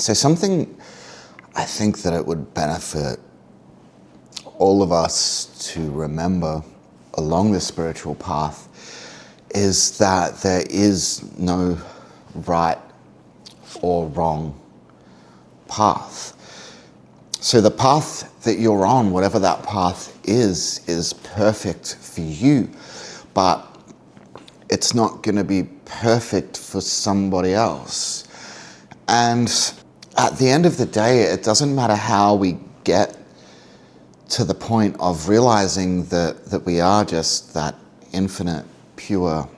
So something I think that it would benefit all of us to remember along this spiritual path is that there is no right or wrong path. So the path that you're on, whatever that path is perfect for you, but it's not going to be perfect for somebody else. And at the end of the day, it doesn't matter how we get to the point of realizing that we are just that infinite, pure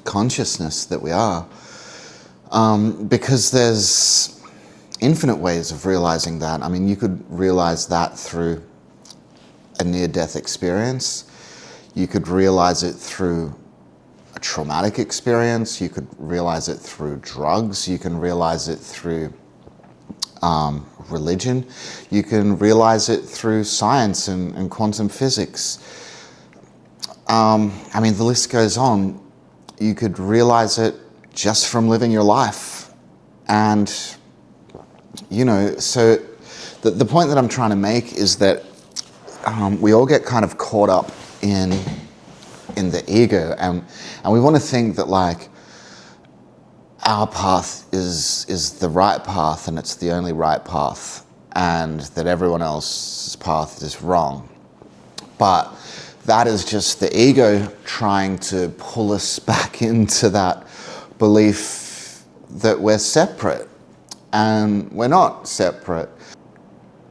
consciousness that we are, because there's infinite ways of realizing that. I mean, you could realize that through a near-death experience. You could realize it through a traumatic experience. You could realize it through drugs. You can realize it through religion. You can realize it through science and quantum physics. I mean, the list goes on. You could realize it just from living your life. And, you know, so the point that I'm trying to make is that we all get kind of caught up in the ego, and we want to think that, like, our path is the right path and it's the only right path, and that everyone else's path is wrong. But that is just the ego trying to pull us back into that belief that we're separate, and we're not separate.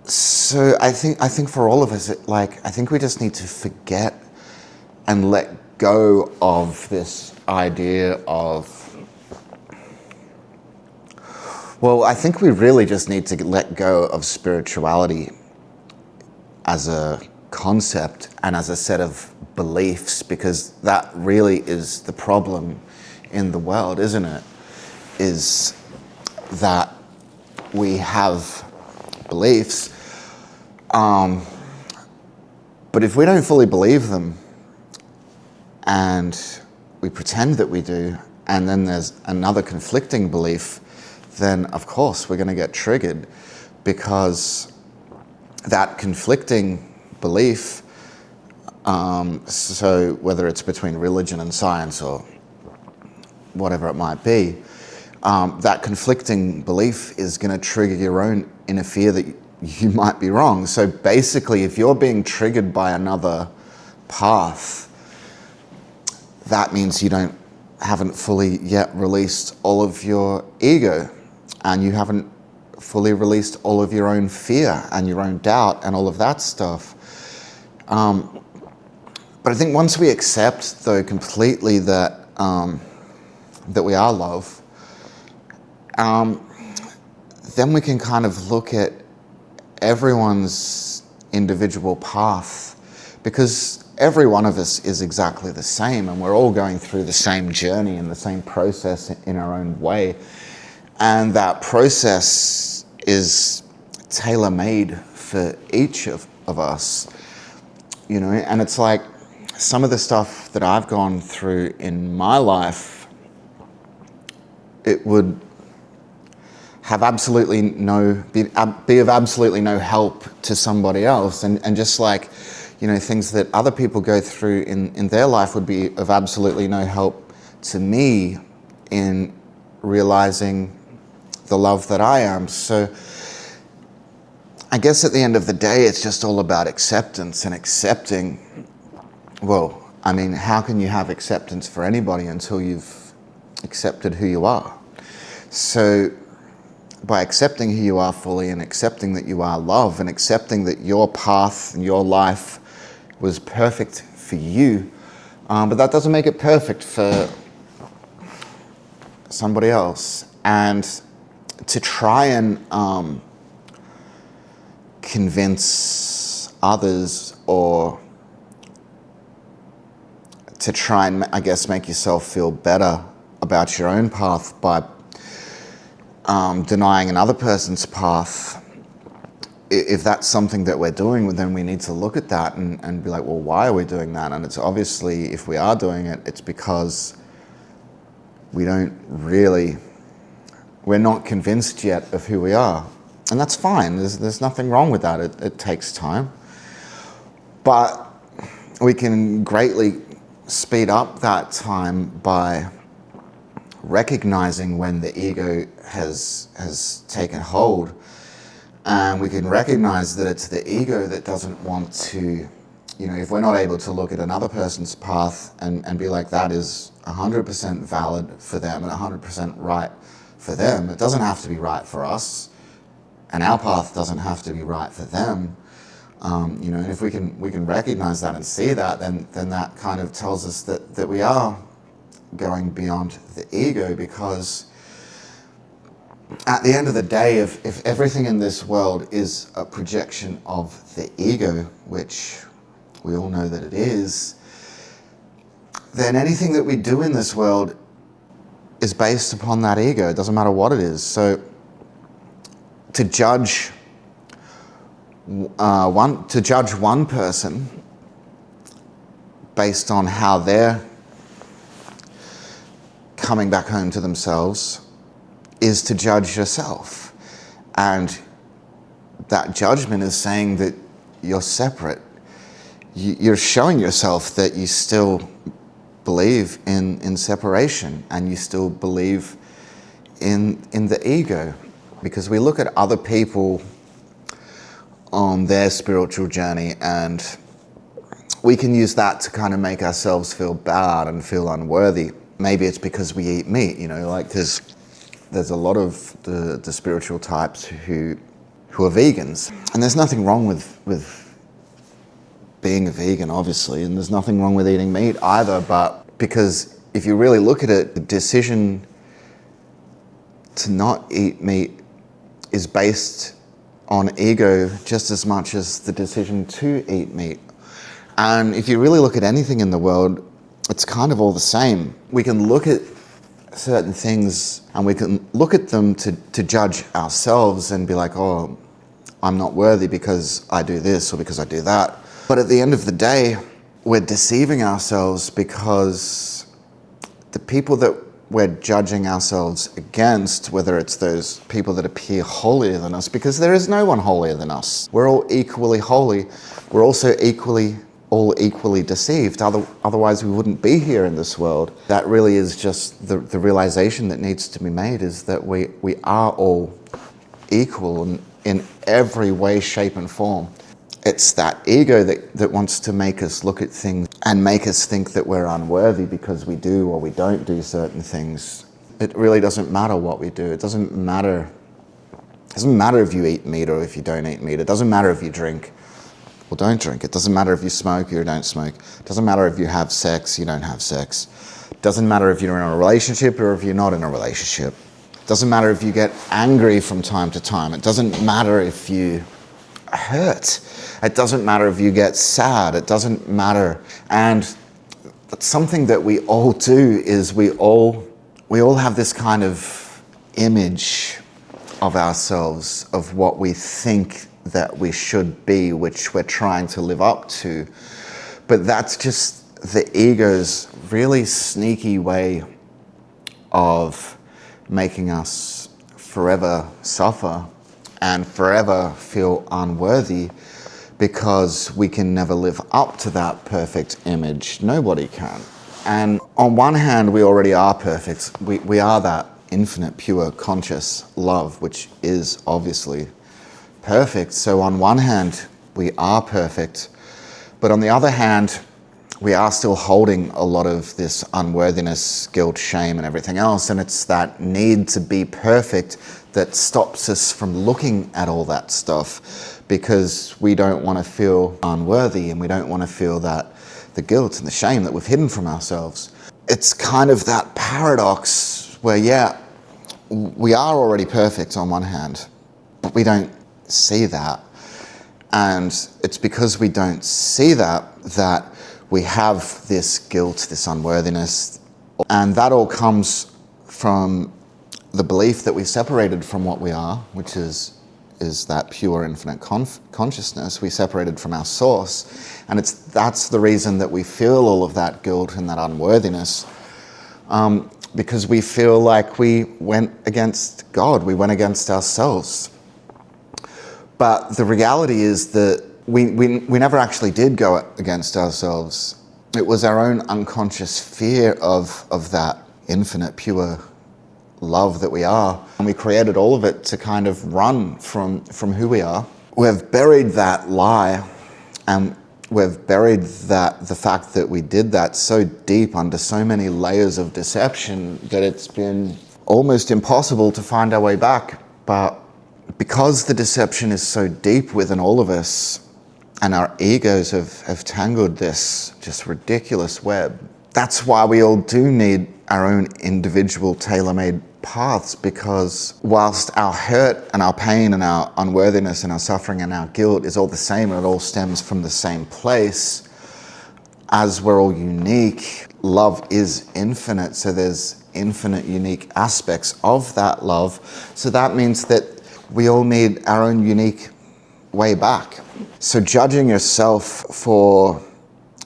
So I think for all of us, I think we just need to forget and let go of this idea of, well, I think we really just need to let go of spirituality as a concept and as a set of beliefs, because that really is the problem in the world, isn't it? Is that we have beliefs, but if we don't fully believe them and we pretend that we do, and then there's another conflicting belief, then of course we're going to get triggered, because that conflicting belief, so whether it's between religion and science or whatever it might be, that conflicting belief is going to trigger your own inner fear that you might be wrong. So basically, if you're being triggered by another path, that means you haven't fully yet released all of your ego, and you haven't fully released all of your own fear and your own doubt and all of that stuff. But I think once we accept, though, completely that we are love, then we can kind of look at everyone's individual path, because every one of us is exactly the same, and we're all going through the same journey and the same process in our own way. And that process is tailor-made for each of us, you know. And it's like some of the stuff that I've gone through in my life, it would have absolutely be of absolutely no help to somebody else, and just like, you know, things that other people go through in their life would be of absolutely no help to me in realizing the love that I am. So I guess at the end of the day, it's just all about acceptance and accepting. Well, I mean, how can you have acceptance for anybody until you've accepted who you are? So by accepting who you are fully, and accepting that you are love, and accepting that your path and your life was perfect for you, but that doesn't make it perfect for somebody else. And to try and convince others, or to try and, I guess, make yourself feel better about your own path by denying another person's path, if that's something that we're doing, then we need to look at that and be like, well, why are we doing that? And it's obviously, if we are doing it, it's because we don't really We're not convinced yet of who we are. And that's fine. There's nothing wrong with that. It takes time. But we can greatly speed up that time by recognizing when the ego has taken hold. And we can recognize that it's the ego that doesn't want to, if we're not able to look at another person's path and be like, that is 100% valid for them and 100% right for them. It doesn't have to be right for us, and our path doesn't have to be right for them. And if we can recognize that and see that, then that kind of tells us that we are going beyond the ego, because at the end of the day, if everything in this world is a projection of the ego, which we all know that it is, then anything that we do in this world is based upon that ego. It doesn't matter what it is. So to judge one person based on how they're coming back home to themselves is to judge yourself. And that judgment is saying that you're separate. You're showing yourself that you still believe in separation, and you still believe in the ego. Because we look at other people on their spiritual journey, and we can use that to kind of make ourselves feel bad and feel unworthy. Maybe it's because we eat meat, like there's a lot of the spiritual types who are vegans. And there's nothing wrong with being a vegan, obviously, and there's nothing wrong with eating meat either, but because if you really look at it, the decision to not eat meat is based on ego just as much as the decision to eat meat. And if you really look at anything in the world, it's kind of all the same. We can look at certain things and we can look at them to judge ourselves and be like, oh, I'm not worthy because I do this or because I do that. But at the end of the day, we're deceiving ourselves, because the people that we're judging ourselves against, whether it's those people that appear holier than us, because there is no one holier than us. We're all equally holy. We're also all equally deceived. Otherwise, we wouldn't be here in this world. That really is just the realization that needs to be made, is that we are all equal in every way, shape, and form. It's that ego that wants to make us look at things and make us think that we're unworthy because we do or we don't do certain things. It really doesn't matter what we do. It doesn't matter if you eat meat or if you don't eat meat. It doesn't matter if you drink or don't drink. It doesn't matter if you smoke or you don't smoke. It doesn't matter if you have sex, you don't have sex. It doesn't matter if you're in a relationship or if you're not in a relationship. It doesn't matter if you get angry from time to time. It doesn't matter if you hurt. It doesn't matter if you get sad. It doesn't matter. And something that we all do is we all have this kind of image of ourselves, of what we think that we should be, which we're trying to live up to. But that's just the ego's really sneaky way of making us forever suffer and forever feel unworthy, because we can never live up to that perfect image. Nobody can. And on one hand, we already are perfect. We are that infinite, pure, conscious love, which is obviously perfect. So on one hand, we are perfect. But on the other hand, we are still holding a lot of this unworthiness, guilt, shame, and everything else. And it's that need to be perfect that stops us from looking at all that stuff, because we don't want to feel unworthy and we don't want to feel that the guilt and the shame that we've hidden from ourselves. It's kind of that paradox where, yeah, we are already perfect on one hand, but we don't see that. And it's because we don't see that we have this guilt, this unworthiness, and that all comes from the belief that we separated from what we are, which is that pure infinite consciousness. We separated from our source, and that's the reason that we feel all of that guilt and that unworthiness. because we feel like we went against God, we went against ourselves. But the reality is that we never actually did go against ourselves. It was our own unconscious fear of that infinite, pure love that we are. And we created all of it to kind of run from who we are. We've buried that lie, and we've buried the fact that we did that so deep under so many layers of deception that it's been almost impossible to find our way back. But because the deception is so deep within all of us, and our egos have tangled this just ridiculous web, that's why we all do need our own individual tailor-made paths, because whilst our hurt and our pain and our unworthiness and our suffering and our guilt is all the same, and it all stems from the same place, as we're all unique, love is infinite, so there's infinite unique aspects of that love. So that means that we all need our own unique way back. So judging yourself for,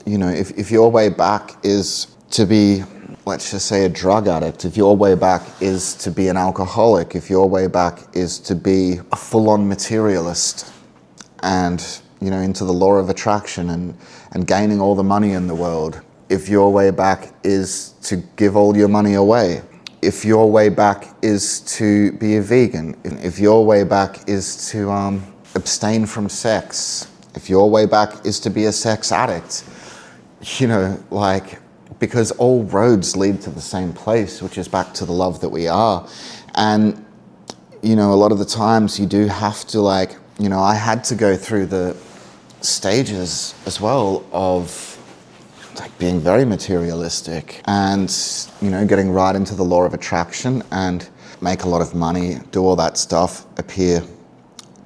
if your way back is to be, let's just say, a drug addict, if your way back is to be an alcoholic, if your way back is to be a full-on materialist and, into the law of attraction and gaining all the money in the world, if your way back is to give all your money away, if your way back is to be a vegan, if your way back is to abstain from sex, if your way back is to be a sex addict, because all roads lead to the same place, which is back to the love that we are. And, a lot of the times you do have to I had to go through the stages as well of being very materialistic and, getting right into the law of attraction and make a lot of money, do all that stuff, appear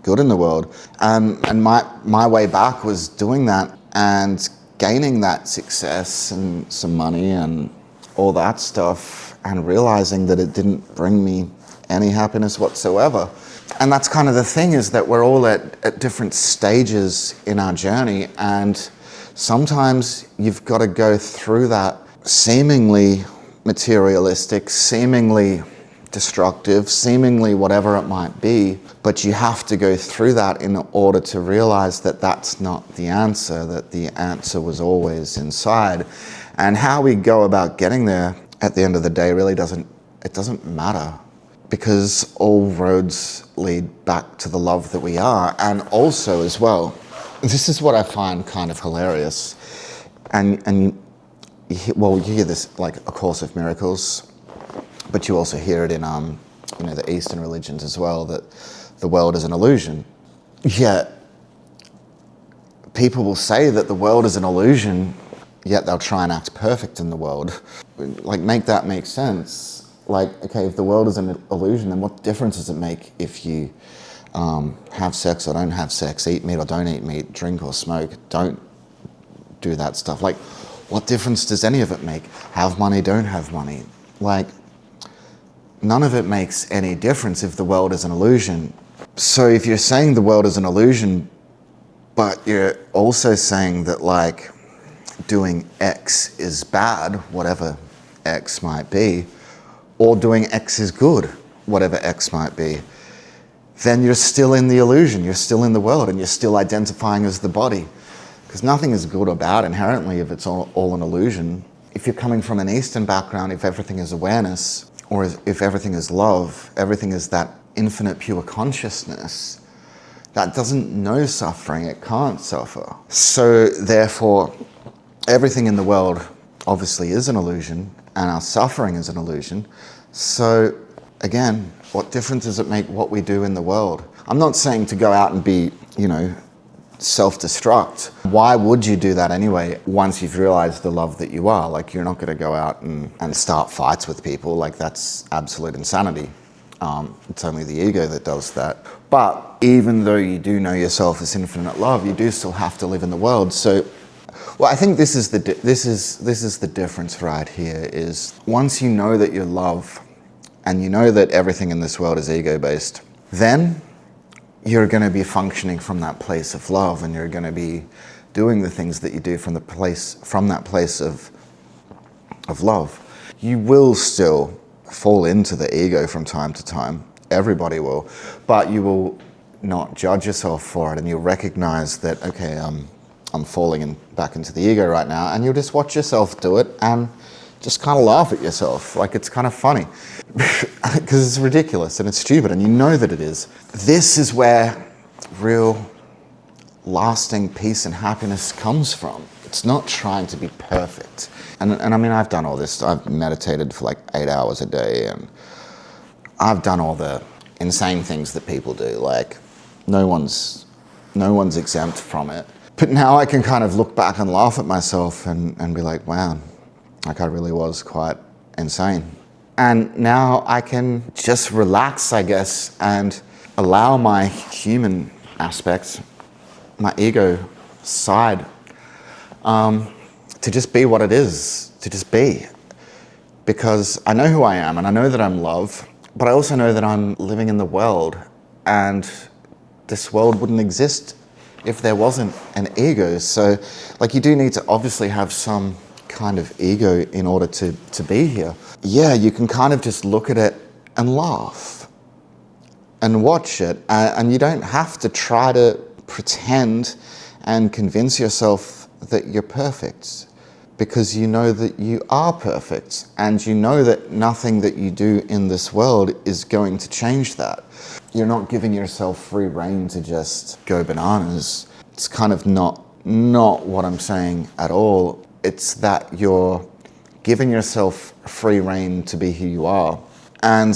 good in the world. And my way back was doing that and gaining that success and some money and all that stuff, and realizing that it didn't bring me any happiness whatsoever. And that's kind of the thing, is that we're all at different stages in our journey, and sometimes you've got to go through that seemingly materialistic, seemingly destructive, seemingly whatever it might be, but you have to go through that in order to realize that that's not the answer, that the answer was always inside. And how we go about getting there at the end of the day really doesn't matter, because all roads lead back to the love that we are. And also as well, this is what I find kind of hilarious, and you hear this like A Course of Miracles, but you also hear it in the Eastern religions as well, that the world is an illusion. Yet people will say that the world is an illusion, yet they'll try and act perfect in the world. Make that make sense. Okay, if the world is an illusion, then what difference does it make if you have sex or don't have sex, eat meat or don't eat meat, drink or smoke, don't do that stuff? What difference does any of it make? Have money, don't have money? None of it makes any difference if the world is an illusion. So if you're saying the world is an illusion, but you're also saying that doing X is bad, whatever X might be, or doing X is good, whatever X might be, then you're still in the illusion, you're still in the world, and you're still identifying as the body. Because nothing is good or bad inherently if it's all an illusion. If you're coming from an Eastern background, if everything is awareness, or if everything is love, everything is that infinite pure consciousness, that doesn't know suffering, it can't suffer. So therefore, everything in the world obviously is an illusion, and our suffering is an illusion. So again, what difference does it make what we do in the world? I'm not saying to go out and be, self-destruct. Why would you do that anyway once you've realized the love that you are? You're not going to go out and start fights with people. That's absolute insanity. It's only the ego that does that. But even though you do know yourself as infinite love, you do still have to live in the world. So, I think this is the difference right here, is once you know that you're love and you know that everything in this world is ego-based, then you're going to be functioning from that place of love, and you're going to be doing the things that you do from that place of love. You will still fall into the ego from time to time. Everybody will. But you will not judge yourself for it, and you'll recognize that, okay, I'm falling back into the ego right now, and you'll just watch yourself do it and just kind of laugh at yourself. Like, it's kind of funny because it's ridiculous and it's stupid, and you know that it is. This is where real lasting peace and happiness comes from. It's not trying to be perfect. And I mean, I've done all this. I've meditated for like 8 hours a day, and I've done all the insane things that people do. Like, no one's exempt from it. But now I can kind of look back and laugh at myself and be like, wow, like I really was quite insane. And now I can just relax, I guess, and allow my human aspects, my ego side, to just be what it is, to just be. Because I know who I am, and I know that I'm love, but I also know that I'm living in the world, and this world wouldn't exist if there wasn't an ego. So, like, you do need to obviously have some kind of ego in order to be here. Yeah, you can kind of just look at it and laugh and watch it, and you don't have to try to pretend and convince yourself that you're perfect, because you know that you are perfect, and you know that nothing that you do in this world is going to change that. You're not giving yourself free rein to just go bananas. It's kind of not what I'm saying at all. It's that you're giving yourself free rein to be who you are. And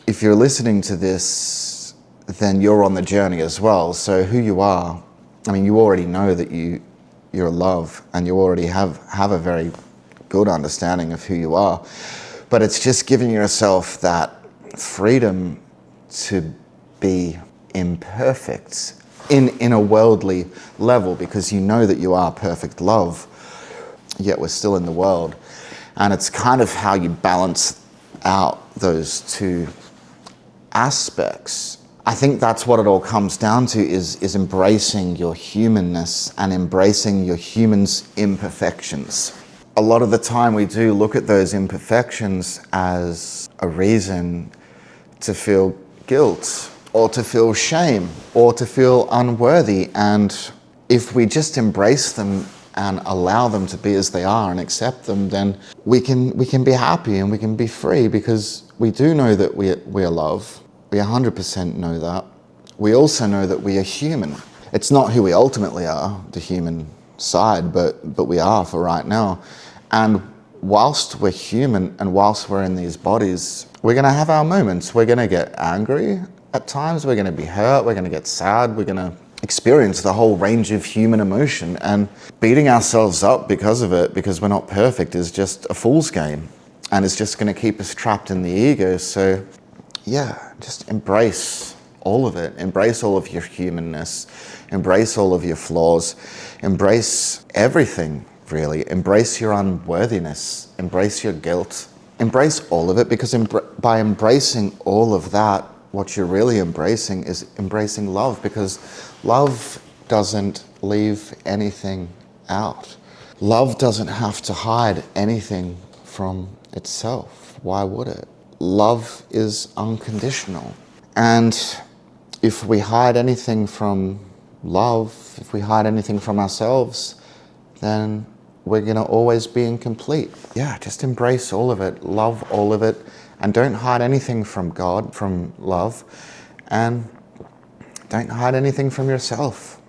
if you're listening to this, then you're on the journey as well. So who you are, I mean, you already know that you're love, and you already have a very good understanding of who you are. But it's just giving yourself that freedom to be imperfect in a worldly level, because you know that you are perfect love, yet we're still in the world. And it's kind of how you balance out those two aspects. I think that's what it all comes down to, is embracing your humanness and embracing your human's imperfections. A lot of the time we do look at those imperfections as a reason to feel guilt, or to feel shame, or to feel unworthy. And if we just embrace them and allow them to be as they are and accept them, then we can be happy and we can be free, because we do know that we are love. We 100% know that. We also know that we are human. It's not who we ultimately are, the human side, but we are for right now. And whilst we're human and whilst we're in these bodies, we're going to have our moments. We're going to get angry at times. We're going to be hurt. We're going to get sad. We're going to experience the whole range of human emotion. And beating ourselves up because of it, because we're not perfect, is just a fool's game. And it's just going to keep us trapped in the ego. So yeah, just embrace all of it. Embrace all of your humanness. Embrace all of your flaws. Embrace everything, really. Embrace your unworthiness. Embrace your guilt. Embrace all of it, because by embracing all of that, what you're really embracing is embracing love, because love doesn't leave anything out. Love doesn't have to hide anything from itself. Why would it? Love is unconditional. And if we hide anything from love, if we hide anything from ourselves, then we're going to always be incomplete. Yeah, just embrace all of it, love all of it, and don't hide anything from God, from love, and don't hide anything from yourself.